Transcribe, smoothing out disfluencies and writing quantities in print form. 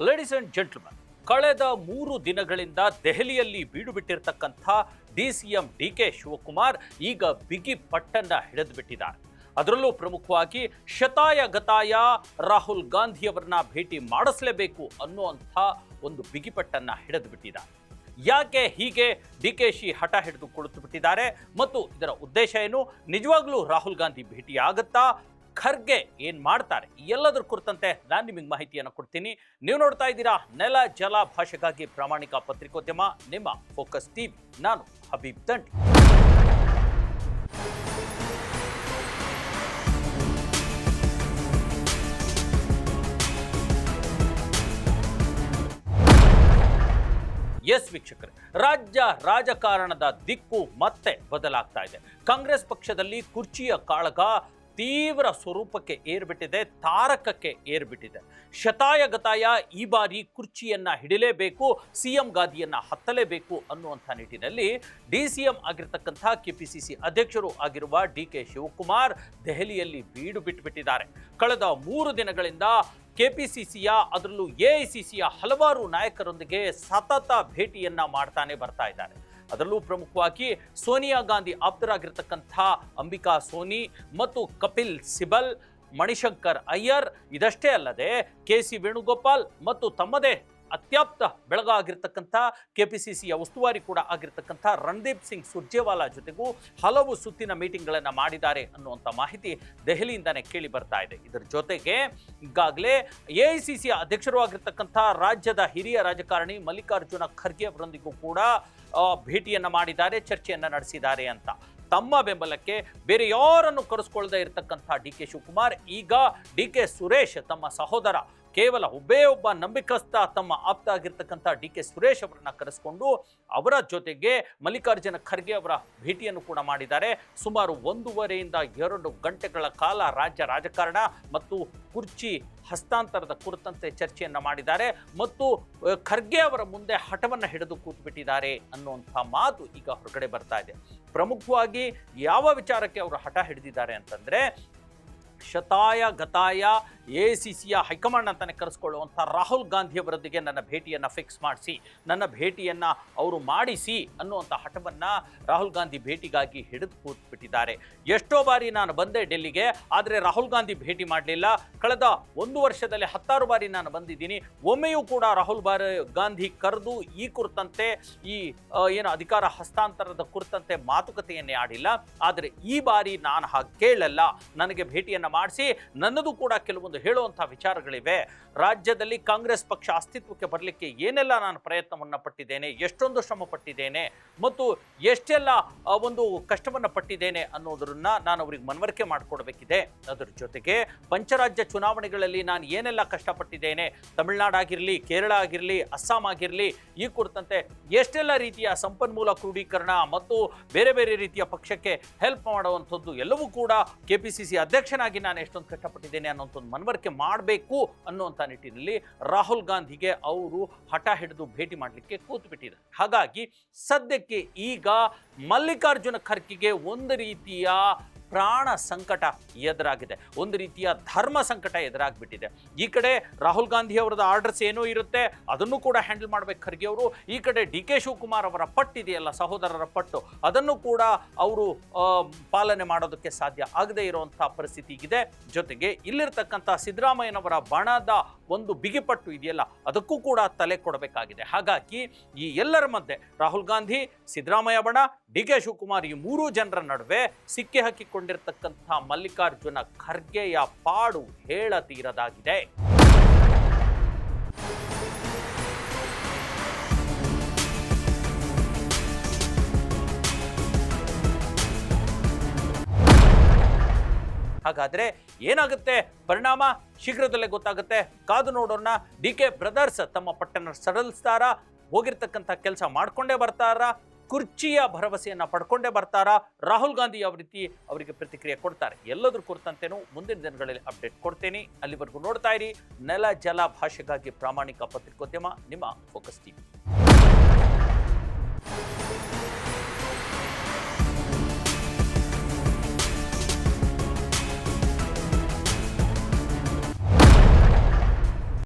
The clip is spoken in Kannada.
ಲೇಡೀಸ್ ಅಂಡ್ ಜೆಂಟಲ್ಮನ್, ಕಳೆದ 3 ದಿನಗಳಿಂದ ದೆಹಲಿಯಲ್ಲಿ ಬೀಡು ಬಿಟ್ಟಿರತಕ್ಕಂಥ ಡಿಸಿಎಂ ಡಿಕೆ ಶಿವಕುಮಾರ್ ಈಗ ಬಿಗಿ ಪಟ್ಟನ್ನ ಹಿಡಿದು ಬಿಟ್ಟಿದ್ದಾರೆ. ಅದರಲ್ಲೂ ಪ್ರಮುಖವಾಗಿ ಶತಾಯ ಗತಾಯ ರಾಹುಲ್ ಗಾಂಧಿಯವರನ್ನ ಭೇಟಿ ಮಾಡಿಸಲೇಬೇಕು ಅನ್ನುವಂಥ ಒಂದು ಬಿಗಿಪಟ್ಟನ್ನ ಹಿಡಿದು ಬಿಟ್ಟಿದ್ದಾರೆ. ಯಾಕೆ ಹೀಗೆ ಡಿಕೆಶಿ ಹಠ ಹಿಡಿದು ಕುಳಿತು ಬಿಟ್ಟಿದ್ದಾರೆ ಮತ್ತು ಇದರ ಉದ್ದೇಶ ಏನು? ನಿಜವಾಗ್ಲೂ ರಾಹುಲ್ ಗಾಂಧಿ ಭೇಟಿ ಆಗುತ್ತಾ? ಖರ್ಗೆ ಏನ್ ಮಾಡ್ತಾರೆ? ಎಲ್ಲದರ ಕುರಿತಂತೆ ನಾನು ನಿಮಗೆ ಮಾಹಿತಿಯನ್ನು ಕೊಡ್ತೀನಿ. ನೀವು ನೋಡ್ತಾ ಇದ್ದೀರಾ ನೆಲ ಜಲ ಭಾಷೆಗಾಗಿ ಪ್ರಾಮಾಣಿಕ ಪತ್ರಿಕೋದ್ಯಮ ನಿಮ್ಮ ಫೋಕಸ್ ಟಿವಿ. ನಾನು ಹಬೀಬ್ ದಂಡಿ. ಎಸ್ ವೀಕ್ಷಕರೇ, ರಾಜ್ಯ ರಾಜಕಾರಣದ ದಿಕ್ಕು ಮತ್ತೆ ಬದಲಾಗ್ತಾ ಇದೆ. ಕಾಂಗ್ರೆಸ್ ಪಕ್ಷದಲ್ಲಿ ಕುರ್ಚಿಯ ಕಾಳಗ ತೀವ್ರ ಸ್ವರೂಪಕ್ಕೆ ಏರ್ಬಿಟ್ಟಿದೆ, ತಾರಕಕ್ಕೆ ಏರ್ಬಿಟ್ಟಿದೆ. ಶತಾಯ ಗತಾಯ ಈ ಬಾರಿ ಕುರ್ಚಿಯನ್ನ ಹಿಡಿಲೇಬೇಕು, ಸಿಎಂ ಗಾದಿಯನ್ನ ಹತ್ತಲೇಬೇಕು ಅನ್ನುವಂಥ ನಿಟ್ಟಿನಲ್ಲಿ ಡಿಸಿಎಂ ಆಗಿರ್ತಕ್ಕಂಥ ಕೆಪಿಸಿಸಿ ಅಧ್ಯಕ್ಷರು ಆಗಿರುವ ಡಿಕೆ ಶಿವಕುಮಾರ್ ದೆಹಲಿಯಲ್ಲಿ ಬೀಡು ಬಿಟ್ಟುಬಿಟ್ಟಿದ್ದಾರೆ. ಕಳೆದ 3 ದಿನಗಳಿಂದ ಕೆಪಿಸಿಸಿಯ ಅದರಲ್ಲೂ ಎಐಸಿಸಿಯ ಹಲವಾರು ನಾಯಕರೊಂದಿಗೆ ಸತತ ಭೇಟಿಯನ್ನ ಮಾಡ್ತಾನೆ ಬರ್ತಾ ಇದ್ದಾರೆ. ಅದರಲ್ಲೂ ಪ್ರಮುಖವಾಗಿ ಸೋನಿಯಾ ಗಾಂಧಿ ಆಪ್ತರಾಗಿರ್ತಕ್ಕಂಥ ಅಂಬಿಕಾ ಸೋನಿ ಮತ್ತು ಕಪಿಲ್ ಸಿಬಲ್, ಮಣಿಶಂಕರ್ ಅಯ್ಯರ್, ಇದಷ್ಟೇ ಅಲ್ಲದೆ ಕೆ.ಸಿ. ವೇಣುಗೋಪಾಲ್ ಮತ್ತು ತಮ್ಮದೇ ಅತ್ಯಾಪ್ತ ಬೆಳಗ ಆಗಿರ್ತಕ್ಕಂಥ ಕೆಪಿಸಿಸಿಯ ಉಸ್ತುವಾರಿ ಕೂಡ ಆಗಿರ್ತಕ್ಕಂಥ ರಣದೀಪ್ ಸಿಂಗ್ ಸುರ್ಜೇವಾಲಾ ಜೊತೆಗೂ ಹಲವು ಸುತ್ತಿನ ಮೀಟಿಂಗ್ಗಳನ್ನು ಮಾಡಿದ್ದಾರೆ ಅನ್ನುವಂಥ ಮಾಹಿತಿ ದೆಹಲಿಯಿಂದಾನೇ ಕೇಳಿ ಬರ್ತಾ ಇದೆ. ಇದರ ಜೊತೆಗೆ ಈಗಾಗಲೇ ಎಐಸಿಸಿಯ ಅಧ್ಯಕ್ಷರು ಆಗಿರ್ತಕ್ಕಂಥ ರಾಜ್ಯದ ಹಿರಿಯ ರಾಜಕಾರಣಿ ಮಲ್ಲಿಕಾರ್ಜುನ ಖರ್ಗೆ ಅವರೊಂದಿಗೂ ಕೂಡ ಭೇಟಿಯನ್ನು ಮಾಡಿದ್ದಾರೆ, ಚರ್ಚೆಯನ್ನು ನಡೆಸಿದ್ದಾರೆ ಅಂತ. ತಮ್ಮ ಬೆಂಬಲಕ್ಕೆ ಬೇರೆ ಯಾರನ್ನು ಕರೆಸ್ಕೊಳ್ಳದೆ ಇರತಕ್ಕಂಥ ಡಿಕೆ ಶಿವಕುಮಾರ್ ಈಗ ಡಿಕೆ ಸುರೇಶ್ ತಮ್ಮ ಸಹೋದರ, ಕೇವಲ ಒಬ್ಬೇ ಒಬ್ಬ ನಂಬಿಕಸ್ಥ ತಮ್ಮ ಆಪ್ತ ಆಗಿರ್ತಕ್ಕಂಥ ಡಿಕೆ ಸುರೇಶ್ ಅವರನ್ನ ಕರೆಸಿಕೊಂಡು ಅವರ ಜೊತೆಗೆ ಮಲ್ಲಿಕಾರ್ಜುನ ಖರ್ಗೆ ಅವರ ಭೇಟಿಯನ್ನು ಕೂಡ ಮಾಡಿದ್ದಾರೆ. ಸುಮಾರು 1.5ರಿಂದ 2 ಗಂಟೆಗಳ ಕಾಲ ರಾಜ್ಯ ರಾಜಕಾರಣ ಮತ್ತು ಕುರ್ಚಿ ಹಸ್ತಾಂತರದ ಕುರಿತಂತೆ ಚರ್ಚೆಯನ್ನು ಮಾಡಿದ್ದಾರೆ ಮತ್ತು ಖರ್ಗೆ ಅವರ ಮುಂದೆ ಹಠವನ್ನು ಹಿಡಿದು ಕೂತ್ಬಿಟ್ಟಿದ್ದಾರೆ ಅನ್ನುವಂಥ ಮಾತು ಈಗ ಹೊರಗಡೆ ಬರ್ತಾ ಇದೆ. ಪ್ರಮುಖವಾಗಿ ಯಾವ ವಿಚಾರಕ್ಕೆ ಅವರು ಹಠ ಹಿಡಿದಿದ್ದಾರೆ ಅಂತಂದ್ರೆ, ಶತಾಯ ಗತಾಯ ಎಐಸಿಸಿಯ ಹೈಕಮಾಂಡ್ ಅಂತಾನೆ ಕರೆಸ್ಕೊಳ್ಳುವಂಥ ರಾಹುಲ್ ಗಾಂಧಿ ಅವರೊಂದಿಗೆ ನನ್ನ ಭೇಟಿಯನ್ನು ಫಿಕ್ಸ್ ಮಾಡಿಸಿ, ನನ್ನ ಭೇಟಿಯನ್ನು ಅವರು ಮಾಡಿಸಿ ಅನ್ನುವಂಥ ಹಠವನ್ನು ರಾಹುಲ್ ಗಾಂಧಿ ಭೇಟಿಗಾಗಿ ಹಿಡಿದು ಕೂತ್ಬಿಟ್ಟಿದ್ದಾರೆ. ಎಷ್ಟೋ ಬಾರಿ ನಾನು ಬಂದೆ ಡೆಲ್ಲಿಗೆ, ಆದರೆ ರಾಹುಲ್ ಗಾಂಧಿ ಭೇಟಿ ಮಾಡಲಿಲ್ಲ. ಕಳೆದ 1 ವರ್ಷದಲ್ಲಿ 10 ಬಾರಿ ನಾನು ಬಂದಿದ್ದೀನಿ, ಒಮ್ಮೆಯೂ ಕೂಡ ರಾಹುಲ್ ಗಾಂಧಿ ಕರೆದು ಈ ಕುರಿತಂತೆ ಈ ಏನು ಅಧಿಕಾರ ಹಸ್ತಾಂತರದ ಕುರಿತಂತೆ ಮಾತುಕತೆಯನ್ನೇ ಆಡಿಲ್ಲ. ಆದರೆ ಈ ಬಾರಿ ನಾನು ಹಾಗೆ ಕೇಳಲ್ಲ, ನನಗೆ ಭೇಟಿಯನ್ನು ಮಾಡಿಸಿ, ನನ್ನದು ಕೂಡ ಕೆಲವೊಂದು ಹೇಳುವಂತಹ ವಿಚಾರಗಳಿವೆ. ರಾಜ್ಯದಲ್ಲಿ ಕಾಂಗ್ರೆಸ್ ಪಕ್ಷ ಅಸ್ತಿತ್ವಕ್ಕೆ ಬರಲಿಕ್ಕೆ ಏನೆಲ್ಲ ನಾನು ಪ್ರಯತ್ನವನ್ನು ಪಟ್ಟಿದ್ದೇನೆ, ಎಷ್ಟೊಂದು ಶ್ರಮ ಪಟ್ಟಿದ್ದೇನೆ ಮತ್ತು ಎಷ್ಟೆಲ್ಲ ಒಂದು ಕಷ್ಟವನ್ನು ಪಟ್ಟಿದ್ದೇನೆ ಅನ್ನೋದನ್ನ ನಾನು ಅವರಿಗೆ ಮನವರಿಕೆ ಮಾಡಿಕೊಡ್ಬೇಕಿದೆ. ಅದರ ಜೊತೆಗೆ ಪಂಚರಾಜ್ಯ ಚುನಾವಣೆಗಳಲ್ಲಿ ನಾನು ಏನೆಲ್ಲ ಕಷ್ಟಪಟ್ಟಿದ್ದೇನೆ, ತಮಿಳುನಾಡಾಗಿರಲಿ, ಕೇರಳ ಆಗಿರಲಿ, ಅಸ್ಸಾಂ ಆಗಿರಲಿ, ಈ ಕುರಿತಂತೆ ಎಷ್ಟೆಲ್ಲ ರೀತಿಯ ಸಂಪನ್ಮೂಲ ಕ್ರೋಢೀಕರಣ ಮತ್ತು ಬೇರೆ ಬೇರೆ ರೀತಿಯ ಪಕ್ಷಕ್ಕೆ ಹೆಲ್ಪ್ ಮಾಡುವಂಥದ್ದು ಎಲ್ಲವೂ ಕೂಡ ಕೆಪಿಸಿಸಿ ಅಧ್ಯಕ್ಷನಾಗಿ ನಾನು ಎಷ್ಟೊಂದು ಕಷ್ಟಪಟ್ಟಿದ್ದೇನೆ ಅನ್ನೋಂಥದ್ದು ಮನವರಿಕೆ ಮಾಡಬೇಕು ಅನ್ನುವಂಥ ನಿಟ್ಟಿನಲ್ಲಿ ರಾಹುಲ್ ಗಾಂಧಿಗೆ ಅವರು ಹಠ ಹಿಡಿದು ಭೇಟಿ ಮಾಡಲಿಕ್ಕೆ ಕೂತು ಬಿಟ್ಟಿದ್ದಾರೆ. ಹಾಗಾಗಿ ಸದ್ಯಕ್ಕೆ ಈಗ ಮಲ್ಲಿಕಾರ್ಜುನ ಖರ್ಗೆಗೆ ಒಂದು ರೀತಿಯ ಪ್ರಾಣ ಸಂಕಟ ಎದುರಾಗಿದೆ, ಒಂದು ರೀತಿಯ ಧರ್ಮ ಸಂಕಟ ಎದುರಾಗ್ಬಿಟ್ಟಿದೆ. ಈ ಕಡೆ ರಾಹುಲ್ ಗಾಂಧಿ ಅವರದ ಆರ್ಡರ್ಸ್ ಏನೋ ಇರುತ್ತೆ, ಅದನ್ನು ಕೂಡ ಹ್ಯಾಂಡಲ್ ಮಾಡಬೇಕು ಖರ್ಗೆ ಅವರು. ಈ ಕಡೆ ಡಿ ಕೆ ಶಿವಕುಮಾರ್ ಅವರ ಪಟ್ಟಿದೆಯಲ್ಲ, ಸಹೋದರರ ಪಟ್ಟು, ಅದನ್ನು ಕೂಡ ಅವರು ಪಾಲನೆ ಮಾಡೋದಕ್ಕೆ ಸಾಧ್ಯ ಆಗದೇ ಇರುವಂಥ ಪರಿಸ್ಥಿತಿ ಇದೆ. ಜೊತೆಗೆ ಇಲ್ಲಿರ್ತಕ್ಕಂಥ ಸಿದ್ದರಾಮಯ್ಯನವರ ಬಣದ ಒಂದು ಬಿಗಿಪಟ್ಟು ಇದೆಯಲ್ಲ, ಅದಕ್ಕೂ ಕೂಡ ತಲೆ ಕೊಡಬೇಕಾಗಿದೆ. ಹಾಗಾಗಿ ಈ ಎಲ್ಲರ ಮಧ್ಯೆ ರಾಹುಲ್ ಗಾಂಧಿ, ಸಿದ್ದರಾಮಯ್ಯ ಬಣ, ಡಿ ಕೆ ಶಿವಕುಮಾರ್ ಈ 3 ಜನರ ನಡುವೆ ಸಿಕ್ಕಿ ಹಾಕಿಕೊಂಡಿರ್ತಕ್ಕಂಥ ಮಲ್ಲಿಕಾರ್ಜುನ ಖರ್ಗೆಯ ಪಾಡು ಹೇಳತೀರದಾಗಿದೆ. ಹಾಗಾದ್ರೆ ಏನಾಗುತ್ತೆ ಪರಿಣಾಮ? ಶೀಘ್ರದಲ್ಲೇ ಗೊತ್ತಾಗುತ್ತೆ, ಕಾದು ನೋಡೋಣ. ಡಿ ಕೆ ಬ್ರದರ್ಸ್ ತಮ್ಮ ಪಟ್ಟನ್ನು ಸಡಲಿಸ್ತಾರಾ? ಹೋಗಿರ್ತಕ್ಕಂಥ ಕೆಲಸ ಮಾಡ್ಕೊಂಡೇ ಬರ್ತಾರಾ? ಕುರ್ಚಿಯ ಭರವಸೆಯನ್ನ ಪಡ್ಕೊಂಡೇ ಬರ್ತಾರಾ? ರಾಹುಲ್ ಗಾಂಧಿ ಯಾವ ರೀತಿ ಅವರಿಗೆ ಪ್ರತಿಕ್ರಿಯೆ ಕೊಡ್ತಾರೆ? ಎಲ್ಲದ್ರ ಕುರಿತಂತೆನೂ ಮುಂದಿನ ದಿನಗಳಲ್ಲಿ ಅಪ್ಡೇಟ್ ಕೊಡ್ತೀನಿ. ಅಲ್ಲಿವರೆಗೂ ನೋಡ್ತಾ ಇರಿ ನೆಲ ಜಲ ಭಾಷೆಗಾಗಿ ಪ್ರಾಮಾಣಿಕ ಪತ್ರಿಕೋದ್ಯಮ ನಿಮ್ಮ ಫೋಕಸ್ ಟಿವಿ.